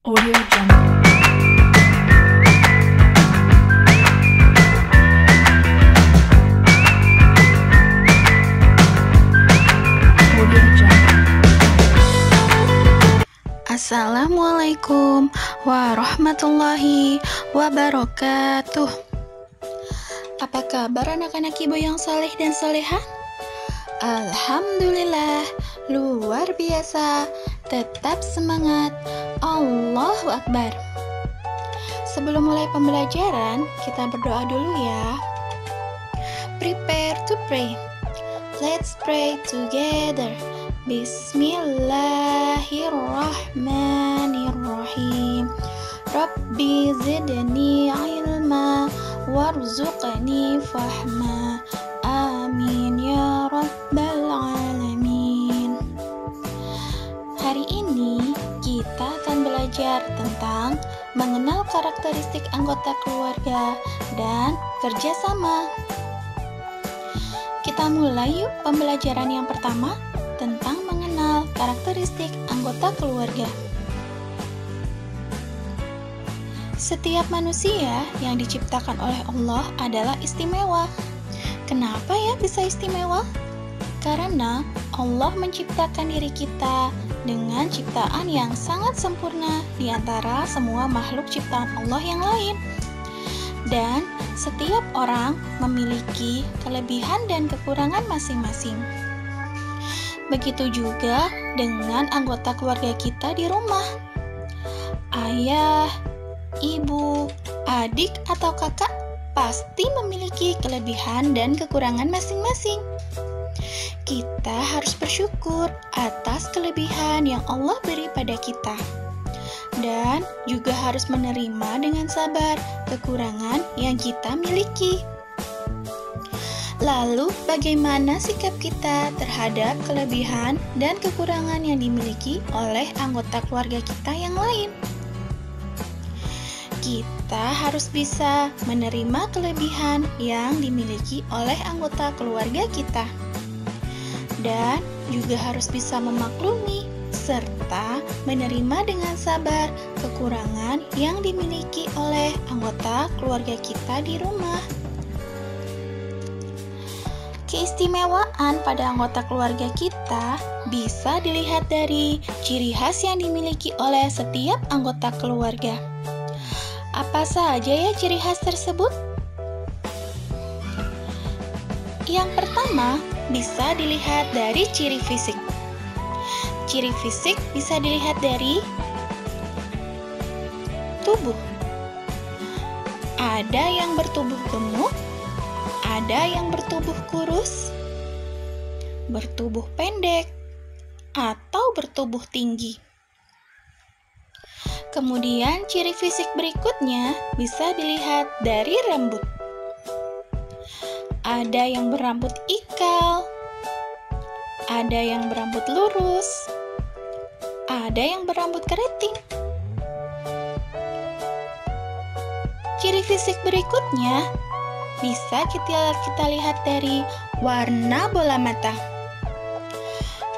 Audio Jungle. Audio Jungle. Assalamualaikum warahmatullahi wabarakatuh. Apa kabar anak-anak ibu yang saleh dan salehah? Alhamdulillah, luar biasa. Tetap semangat. Allahu Akbar. Sebelum mulai pembelajaran, kita berdoa dulu ya. Prepare to pray. Let's pray together. Bismillahirrahmanirrahim. Rabbi zidni ilma warzuqni fahma. Amin ya rabbal alamin. Hari ini kita akan belajar tentang mengenal karakteristik anggota keluarga dan kerjasama. Kita mulai yuk pembelajaran yang pertama tentang mengenal karakteristik anggota keluarga. Setiap manusia yang diciptakan oleh Allah adalah istimewa. Kenapa ya bisa istimewa? Karena Allah menciptakan diri kita dengan ciptaan yang sangat sempurna di antara semua makhluk ciptaan Allah yang lain. Dan setiap orang memiliki kelebihan dan kekurangan masing-masing. Begitu juga dengan anggota keluarga kita di rumah. Ayah, ibu, adik, atau kakak pasti memiliki kelebihan dan kekurangan masing-masing. Kita harus bersyukur atas kelebihan yang Allah beri pada kita. Dan juga harus menerima dengan sabar kekurangan yang kita miliki. Lalu, bagaimana sikap kita terhadap kelebihan dan kekurangan yang dimiliki oleh anggota keluarga kita yang lain? Kita harus bisa menerima kelebihan yang dimiliki oleh anggota keluarga kita. Dan juga harus bisa memaklumi serta menerima dengan sabar kekurangan yang dimiliki oleh anggota keluarga kita di rumah. Keistimewaan pada anggota keluarga kita bisa dilihat dari ciri khas yang dimiliki oleh setiap anggota keluarga. Apa saja ya ciri khas tersebut? Yang pertama, bisa dilihat dari ciri fisik. Ciri fisik bisa dilihat dari tubuh. Ada yang bertubuh gemuk, ada yang bertubuh kurus, bertubuh pendek, atau bertubuh tinggi. Kemudian ciri fisik berikutnya bisa dilihat dari rambut. Ada yang berambut ikal, ada yang berambut lurus, ada yang berambut keriting. Ciri fisik berikutnya bisa kita lihat dari warna bola mata.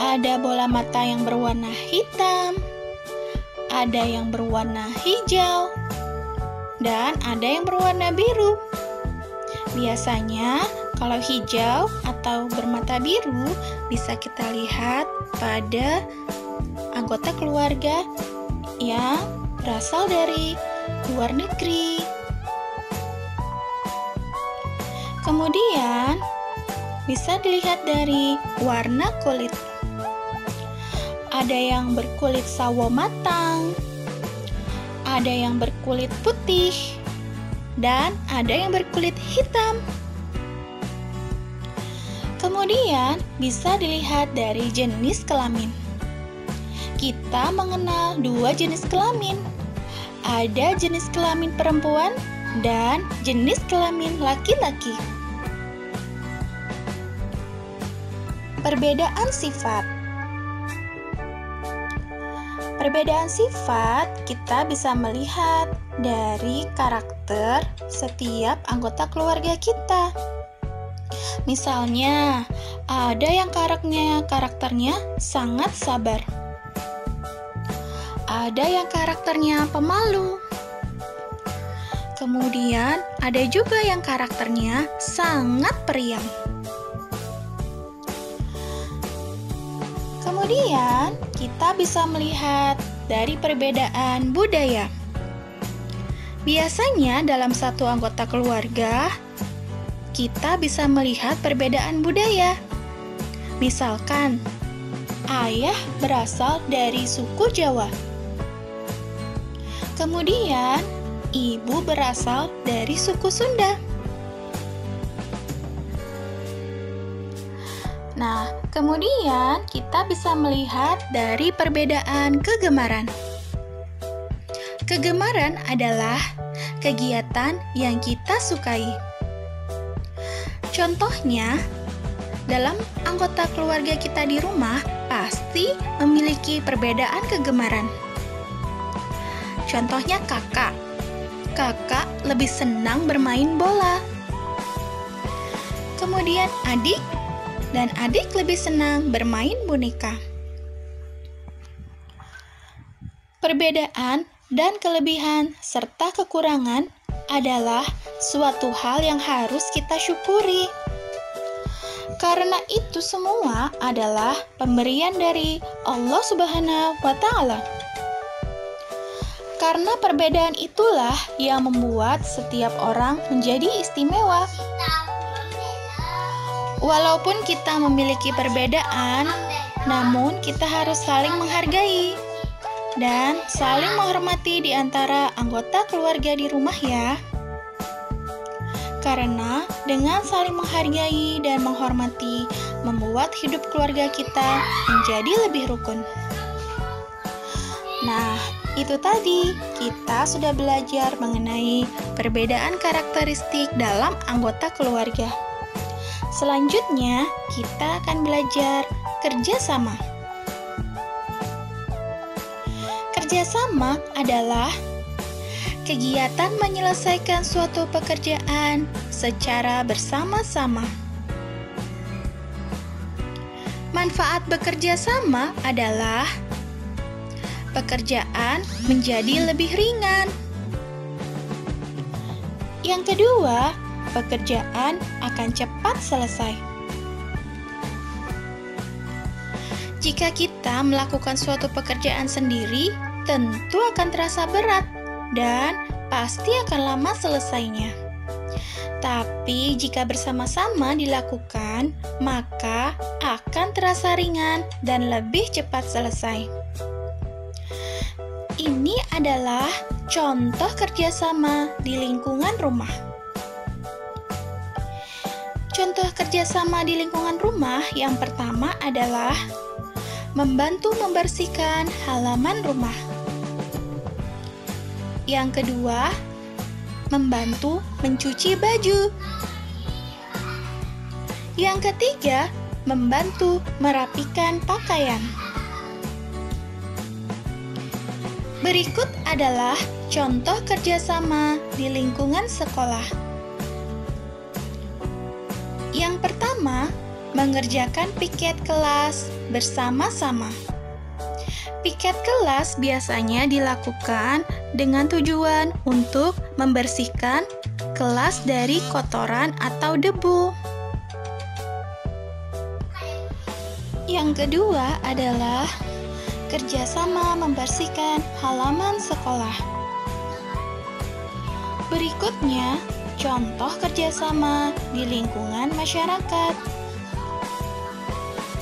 Ada bola mata yang berwarna hitam, ada yang berwarna hijau, dan ada yang berwarna biru. Biasanya kalau hijau atau bermata biru bisa kita lihat pada anggota keluarga yang berasal dari luar negeri. Kemudian bisa dilihat dari warna kulit. Ada yang berkulit sawo matang, ada yang berkulit putih, dan ada yang berkulit hitam. Kemudian bisa dilihat dari jenis kelamin. Kita mengenal dua jenis kelamin. Ada jenis kelamin perempuan dan jenis kelamin laki-laki. Perbedaan sifat. Perbedaan sifat kita bisa melihat dari karakter setiap anggota keluarga kita. Misalnya, ada yang karakternya sangat sabar. ada yang karakternya pemalu. Kemudian ada juga yang karakternya sangat periang. Kemudian kita bisa melihat dari perbedaan budaya. Biasanya dalam satu anggota keluarga, kita bisa melihat perbedaan budaya. Misalkan, ayah berasal dari suku Jawa. Kemudian, ibu berasal dari suku Sunda. Nah, kemudian kita bisa melihat dari perbedaan kegemaran. Kegemaran adalah kegiatan yang kita sukai. Contohnya, dalam anggota keluarga kita di rumah pasti memiliki perbedaan kegemaran. Contohnya kakak. Kakak lebih senang bermain bola. Kemudian adik, dan adik lebih senang bermain boneka. Perbedaan dan kelebihan serta kekurangan adalah suatu hal yang harus kita syukuri. Karena itu semua adalah pemberian dari Allah Subhanahu wa Ta'ala. Karena perbedaan itulah yang membuat setiap orang menjadi istimewa. Walaupun kita memiliki perbedaan, namun kita harus saling menghargai dan saling menghormati di antara anggota keluarga di rumah ya. Karena dengan saling menghargai dan menghormati membuat hidup keluarga kita menjadi lebih rukun. Nah, itu tadi kita sudah belajar mengenai perbedaan karakteristik dalam anggota keluarga. Selanjutnya, kita akan belajar kerjasama. Kerjasama adalah kegiatan menyelesaikan suatu pekerjaan secara bersama-sama. Manfaat bekerja sama adalah pekerjaan menjadi lebih ringan. Yang kedua, pekerjaan akan cepat selesai. Jika kita melakukan suatu pekerjaan sendiri, tentu akan terasa berat dan pasti akan lama selesainya. Tapi jika bersama-sama dilakukan, maka akan terasa ringan dan lebih cepat selesai. Ini adalah contoh kerjasama di lingkungan rumah. Contoh kerjasama di lingkungan rumah yang pertama adalah membantu membersihkan halaman rumah. Yang kedua, membantu mencuci baju. Yang ketiga, membantu merapikan pakaian. Berikut adalah contoh kerjasama di lingkungan sekolah. Yang pertama, mengerjakan piket kelas bersama-sama. Piket kelas biasanya dilakukan dengan tujuan untuk membersihkan kelas dari kotoran atau debu. Yang kedua adalah kerjasama membersihkan halaman sekolah. Berikutnya, contoh kerjasama di lingkungan masyarakat.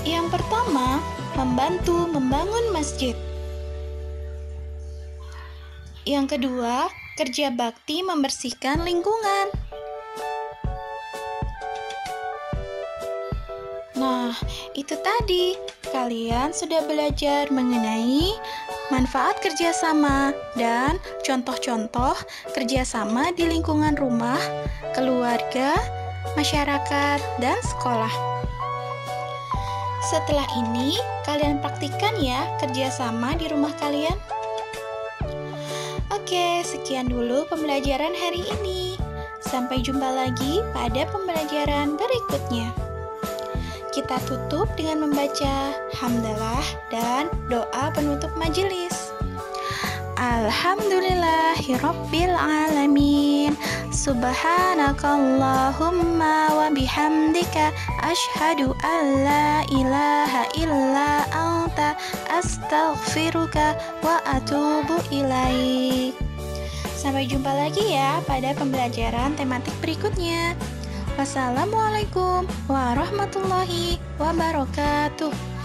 Yang pertama, membantu membangun masjid. Yang kedua, kerja bakti membersihkan lingkungan. Nah, itu tadi. Kalian sudah belajar mengenai manfaat kerjasama dan contoh-contoh kerjasama di lingkungan rumah, keluarga, masyarakat, dan sekolah. Setelah ini, kalian praktikkan ya kerjasama di rumah kalian. Oke, sekian dulu pembelajaran hari ini. Sampai jumpa lagi pada pembelajaran berikutnya. Kita tutup dengan membaca hamdalah dan doa penutup majelis. Alhamdulillahirabbil alamin. Subhanakallahumma wa bihamdika asyhadu an la ilaha illa anta astaghfiruka wa atubu ilaik. Sampai jumpa lagi ya pada pembelajaran tematik berikutnya. Wassalamualaikum warahmatullahi wabarakatuh.